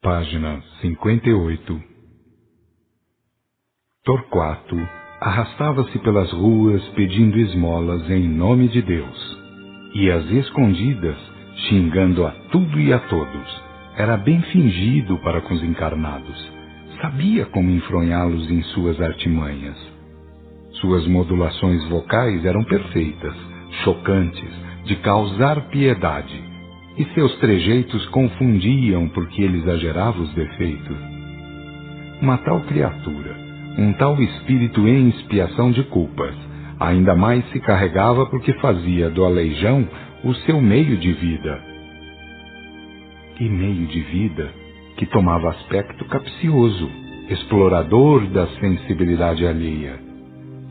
Página 58. Torquato arrastava-se pelas ruas pedindo esmolas em nome de Deus. E às escondidas, xingando a tudo e a todos. Era bem fingido para com os encarnados. Sabia como enfronhá-los em suas artimanhas. Suas modulações vocais eram perfeitas, chocantes, de causar piedade. E seus trejeitos confundiam porque ele exagerava os defeitos. Uma tal criatura, um tal espírito em expiação de culpas, ainda mais se carregava porque fazia do aleijão o seu meio de vida. E meio de vida que tomava aspecto capcioso, explorador da sensibilidade alheia.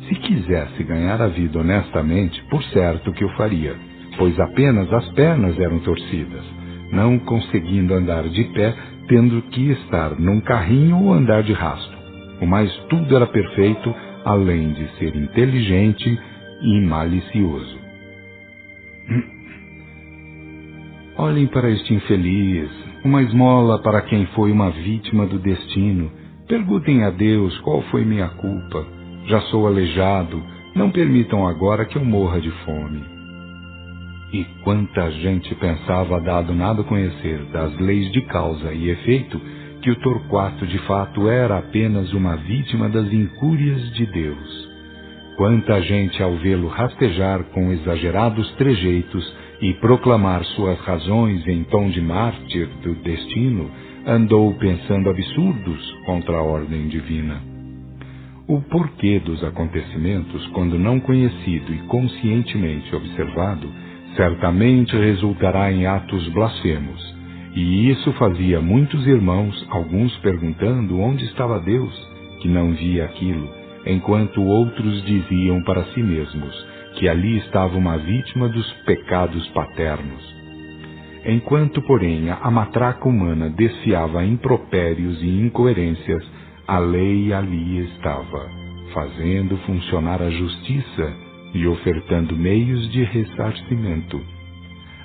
Se quisesse ganhar a vida honestamente, por certo que o faria, pois apenas as pernas eram torcidas, não conseguindo andar de pé, tendo que estar num carrinho ou andar de rasto. O mais tudo era perfeito, além de ser inteligente e malicioso. Olhem para este infeliz, uma esmola para quem foi uma vítima do destino. Perguntem a Deus qual foi minha culpa. Já sou aleijado, não permitam agora que eu morra de fome. E quanta gente pensava, dado nada conhecer das leis de causa e efeito, que o Torquato de fato era apenas uma vítima das incúrias de Deus. Quanta gente, ao vê-lo rastejar com exagerados trejeitos e proclamar suas razões em tom de mártir do destino, andou pensando absurdos contra a ordem divina. O porquê dos acontecimentos, quando não conhecido e conscientemente observado, certamente resultará em atos blasfemos. E isso fazia muitos irmãos, alguns perguntando onde estava Deus, que não via aquilo, enquanto outros diziam para si mesmos que ali estava uma vítima dos pecados paternos. Enquanto, porém, a matraca humana desfiava impropérios e incoerências, a lei ali estava, fazendo funcionar a justiça e ofertando meios de ressarcimento.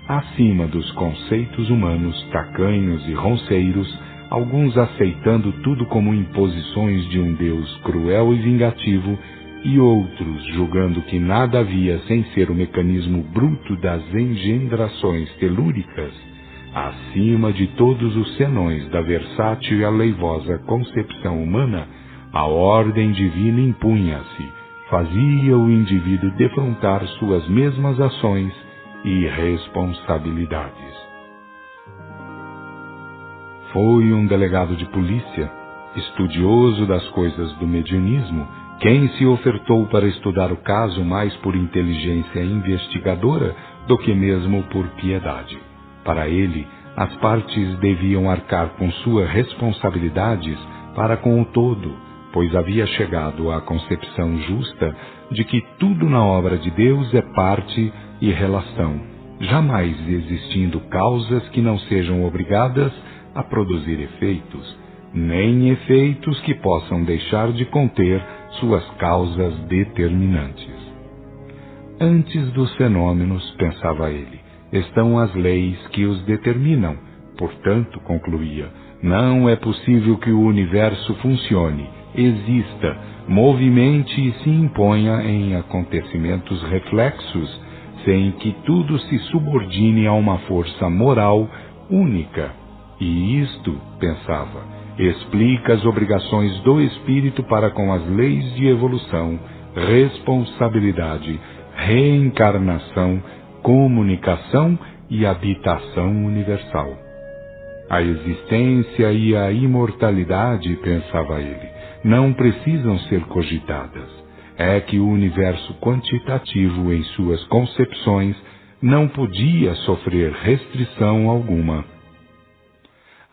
Acima dos conceitos humanos tacanhos e ronceiros, alguns aceitando tudo como imposições de um Deus cruel e vingativo, e outros julgando que nada havia sem ser o mecanismo bruto das engendrações telúricas, acima de todos os senões da versátil e aleivosa concepção humana, a ordem divina impunha-se, fazia o indivíduo defrontar suas mesmas ações e responsabilidades. Foi um delegado de polícia, estudioso das coisas do mediunismo, quem se ofertou para estudar o caso mais por inteligência investigadora do que mesmo por piedade. Para ele, as partes deviam arcar com suas responsabilidades para com o todo, pois havia chegado à concepção justa de que tudo na obra de Deus é parte e relação, jamais existindo causas que não sejam obrigadas a produzir efeitos, nem efeitos que possam deixar de conter suas causas determinantes. Antes dos fenômenos, pensava ele, estão as leis que os determinam. Portanto, concluía, não é possível que o universo funcione, exista, movimente e se imponha em acontecimentos reflexos, sem que tudo se subordine a uma força moral única. E isto, pensava, explica as obrigações do espírito para com as leis de evolução, responsabilidade, reencarnação, comunicação e habitação universal. A existência e a imortalidade, pensava ele, não precisam ser cogitadas. É que o universo quantitativo em suas concepções não podia sofrer restrição alguma.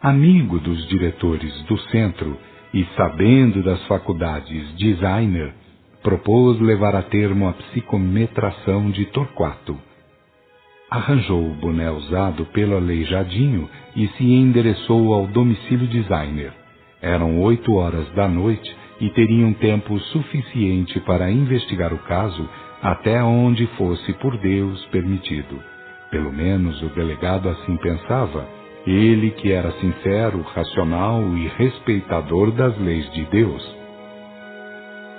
Amigo dos diretores do centro e sabendo das faculdades de Steiner, propôs levar a termo a psicometração de Torquato. Arranjou o boné usado pelo aleijadinho e se endereçou ao domicílio de Steiner. Eram 8 horas da noite e teriam tempo suficiente para investigar o caso até onde fosse por Deus permitido. Pelo menos o delegado assim pensava, ele que era sincero, racional e respeitador das leis de Deus.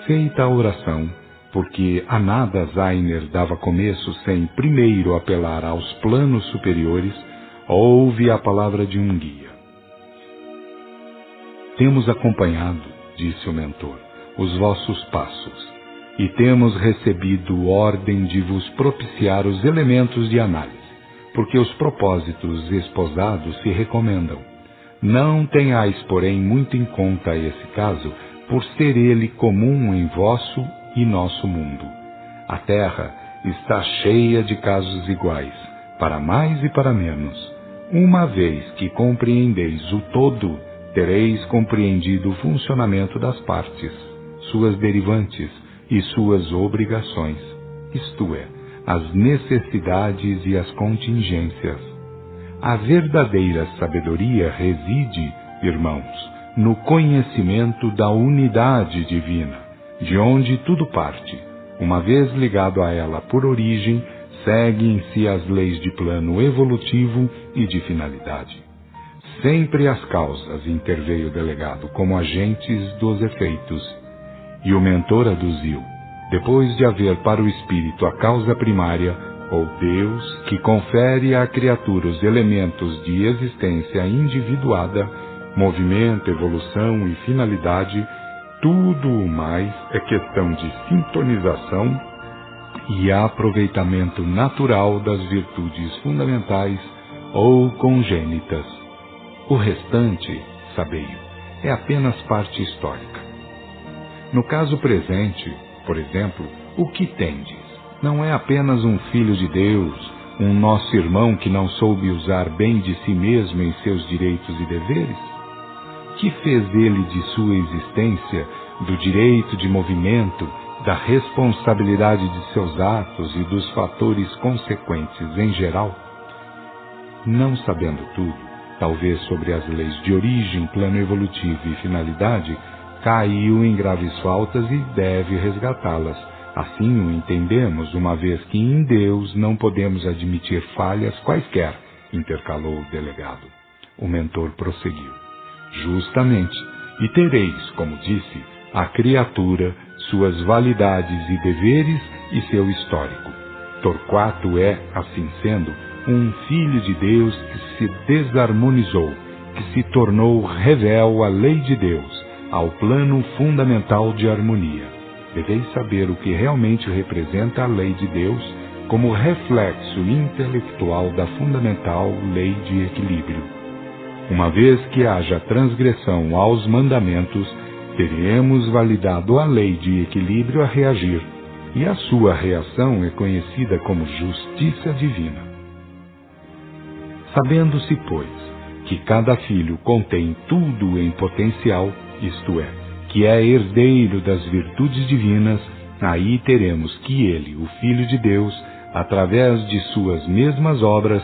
Feita a oração, porque a nada Zainer dava começo sem primeiro apelar aos planos superiores, ouve a palavra de um guia. Temos acompanhado, disse o mentor, os vossos passos, e temos recebido ordem de vos propiciar os elementos de análise, porque os propósitos esposados se recomendam. Não tenhais, porém, muito em conta esse caso, por ser ele comum em vosso e nosso mundo. A terra está cheia de casos iguais, para mais e para menos. Uma vez que compreendeis o todo, tereis compreendido o funcionamento das partes, suas derivantes e suas obrigações, isto é, as necessidades e as contingências. A verdadeira sabedoria reside, irmãos, no conhecimento da unidade divina, de onde tudo parte. Uma vez ligado a ela por origem, segue em si as leis de plano evolutivo e de finalidade. Sempre as causas, interveio o delegado, como agentes dos efeitos. E o mentor aduziu, depois de haver para o espírito a causa primária, ou Deus, que confere à criatura os elementos de existência individuada, movimento, evolução e finalidade, tudo o mais é questão de sintonização e aproveitamento natural das virtudes fundamentais ou congênitas. O restante, sabeio, é apenas parte histórica. No caso presente, por exemplo, o que tendes não é apenas um filho de Deus, um nosso irmão que não soube usar bem de si mesmo em seus direitos e deveres? Que fez ele de sua existência, do direito de movimento, da responsabilidade de seus atos e dos fatores consequentes em geral? Não sabendo tudo, talvez sobre as leis de origem, plano evolutivo e finalidade, caiu em graves faltas e deve resgatá-las. Assim o entendemos, uma vez que em Deus não podemos admitir falhas quaisquer, intercalou o delegado. O mentor prosseguiu. Justamente, e tereis, como disse, a criatura, suas validades e deveres e seu histórico. Torquato é, assim sendo, um filho de Deus que se desarmonizou, que se tornou revel à lei de Deus, ao plano fundamental de harmonia. Deveis saber o que realmente representa a lei de Deus como reflexo intelectual da fundamental lei de equilíbrio. Uma vez que haja transgressão aos mandamentos, teremos validado a lei de equilíbrio a reagir, e a sua reação é conhecida como justiça divina. Sabendo-se, pois, que cada filho contém tudo em potencial, isto é, que é herdeiro das virtudes divinas, aí teremos que ele, o Filho de Deus, através de suas mesmas obras,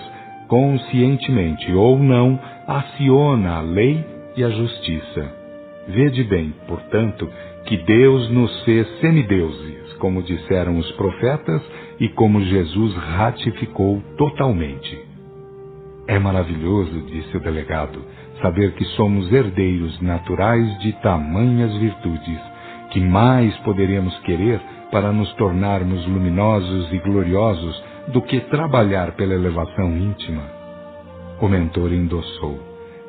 conscientemente ou não, aciona a lei e a justiça. Vede bem, portanto, que Deus nos fez semideuses, como disseram os profetas e como Jesus ratificou totalmente. É maravilhoso, disse o delegado, saber que somos herdeiros naturais de tamanhas virtudes. Que mais poderemos querer para nos tornarmos luminosos e gloriosos do que trabalhar pela elevação íntima? O mentor endossou.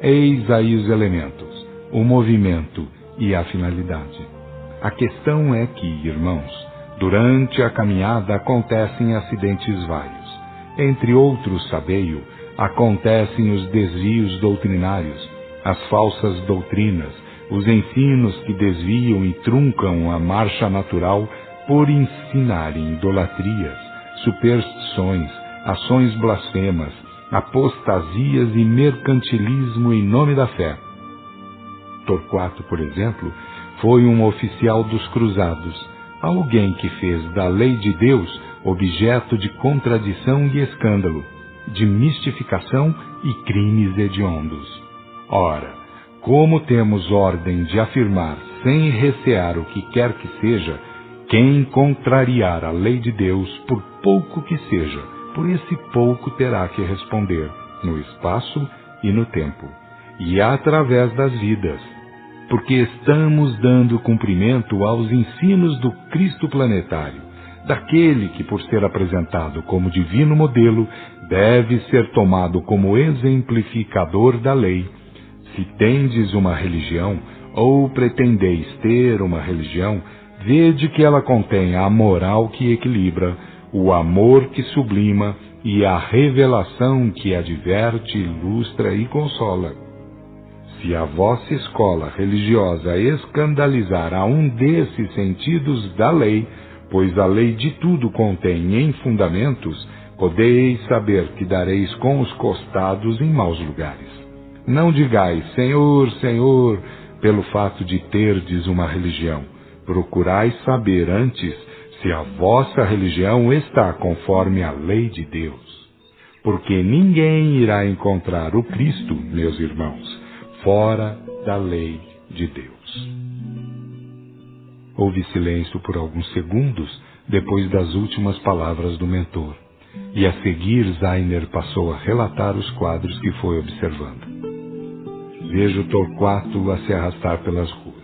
Eis aí os elementos, o movimento e a finalidade. A questão é que, irmãos, durante a caminhada acontecem acidentes vários. Entre outros, sabeio, acontecem os desvios doutrinários, as falsas doutrinas, os ensinos que desviam e truncam a marcha natural por ensinarem idolatrias, superstições, ações blasfemas, apostasias e mercantilismo em nome da fé. Torquato, por exemplo, foi um oficial dos cruzados, alguém que fez da lei de Deus objeto de contradição e escândalo, de mistificação e crimes hediondos. Ora, como temos ordem de afirmar sem recear o que quer que seja, quem contrariar a lei de Deus, por pouco que seja, por esse pouco terá que responder, no espaço e no tempo, e através das vidas, porque estamos dando cumprimento aos ensinos do Cristo planetário, daquele que, por ser apresentado como divino modelo, deve ser tomado como exemplificador da lei. Se tendes uma religião, ou pretendeis ter uma religião, vede que ela contém a moral que equilibra, o amor que sublima e a revelação que adverte, ilustra e consola. Se a vossa escola religiosa escandalizar a um desses sentidos da lei, pois a lei de tudo contém em fundamentos, podeis saber que dareis com os costados em maus lugares. Não digais, Senhor, Senhor, pelo fato de terdes uma religião. Procurai saber antes se a vossa religião está conforme a lei de Deus. Porque ninguém irá encontrar o Cristo, meus irmãos, fora da lei de Deus. Houve silêncio por alguns segundos depois das últimas palavras do mentor, e a seguir Zainer passou a relatar os quadros que foi observando. Vejo Torquato a se arrastar pelas ruas.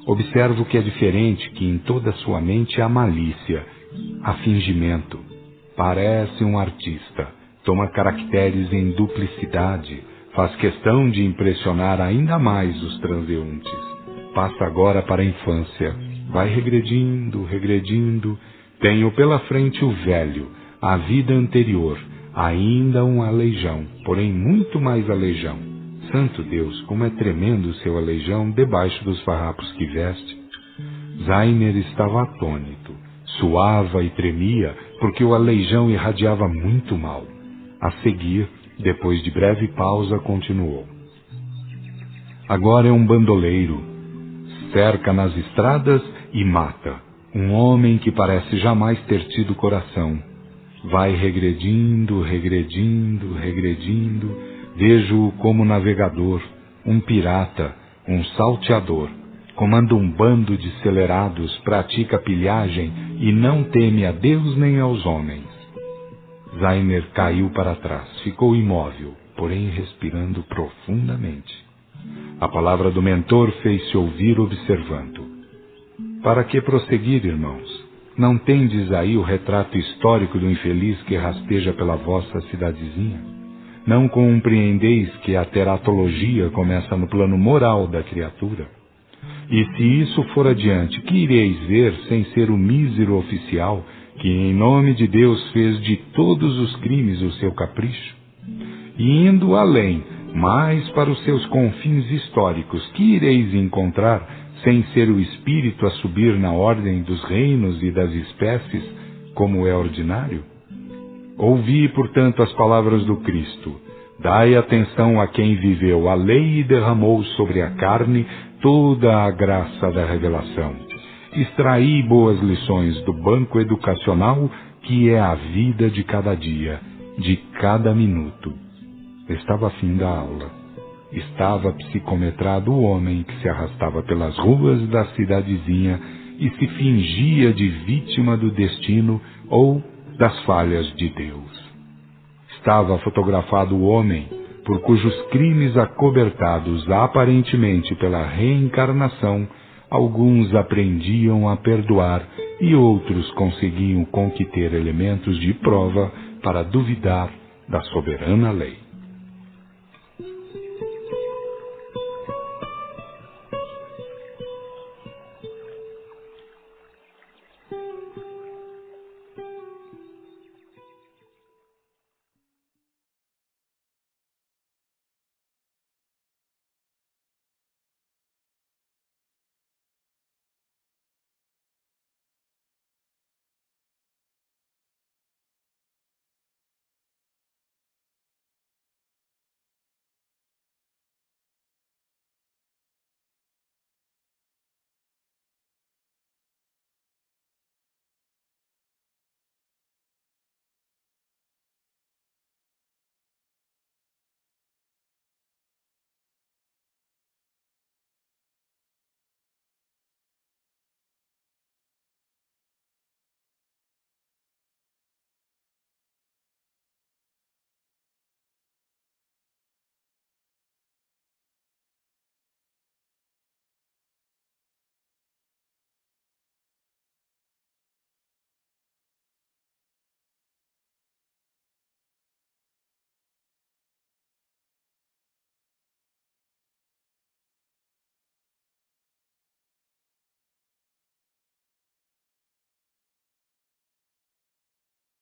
Observo que é diferente, que em toda sua mente há malícia, há fingimento. Parece um artista, toma caracteres em duplicidade, faz questão de impressionar ainda mais os transeuntes. Passa agora para a infância, vai regredindo, regredindo. Tenho pela frente o velho, a vida anterior, ainda um aleijão, porém muito mais aleijão. Santo Deus, como é tremendo o seu aleijão debaixo dos farrapos que veste. Zainer estava atônito, suava e tremia, porque o aleijão irradiava muito mal. A seguir, depois de breve pausa, continuou. Agora é um bandoleiro, cerca nas estradas e mata. Um homem que parece jamais ter tido coração. Vai regredindo, regredindo, regredindo. Vejo-o como navegador, um pirata, um salteador. Comanda um bando de celerados, pratica pilhagem e não teme a Deus nem aos homens. Zainer caiu para trás, ficou imóvel, porém respirando profundamente. A palavra do mentor fez-se ouvir observando. Para que prosseguir, irmãos? Não tendes aí o retrato histórico do infeliz que rasteja pela vossa cidadezinha? Não compreendeis que a teratologia começa no plano moral da criatura? E se isso for adiante, que ireis ver sem ser o mísero oficial que em nome de Deus fez de todos os crimes o seu capricho? E indo além, mais para os seus confins históricos, que ireis encontrar sem ser o espírito a subir na ordem dos reinos e das espécies, como é ordinário? Ouvi, portanto, as palavras do Cristo. Dai atenção a quem viveu a lei e derramou sobre a carne toda a graça da revelação. Extraí boas lições do banco educacional que é a vida de cada dia, de cada minuto. Estava fim da aula. Estava psicometrado o homem que se arrastava pelas ruas da cidadezinha e se fingia de vítima do destino ou das falhas de Deus. Estava fotografado o homem por cujos crimes acobertados aparentemente pela reencarnação, alguns aprendiam a perdoar e outros conseguiam conquistar elementos de prova para duvidar da soberana lei.